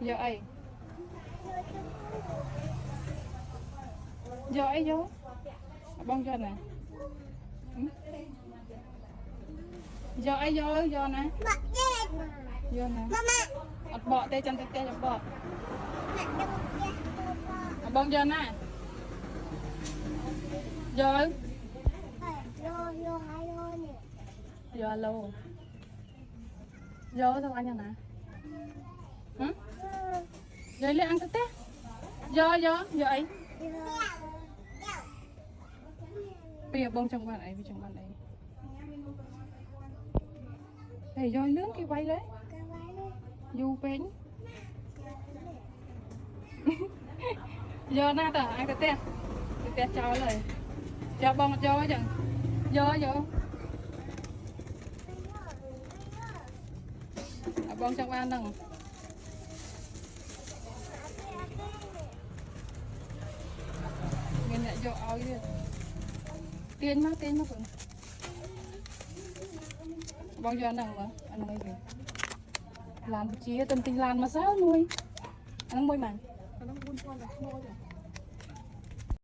Giờ ấy. Giờ ấy vô. Bông cho nè. Giờ ấy vô nè. Vô nè. Ọt bọ tê chân tê ọt bọ. Bông cho nè. Giờ. Giờ alo. Giờ sao anh nè. Hả? Giờ lấy ăn tê. Giờ ấy. Bây giờ bông trong bạn ấy với trong bạn ấy. Thầy roi nướng cái quay đấy. Du bến. Giờ na tờ ăn tê. Tê cho lời. Cho bông cho chẳng. Giờ. Bông trong ăn nằng. Nghe lại cho áo đi. Tiền mà cũng. Bông cho ăn nằng mà. Ăn mấy gì. Làm chia tâm tình làm mà sao nuôi. Ăn môi mặn. Nó buôn con là mua rồi.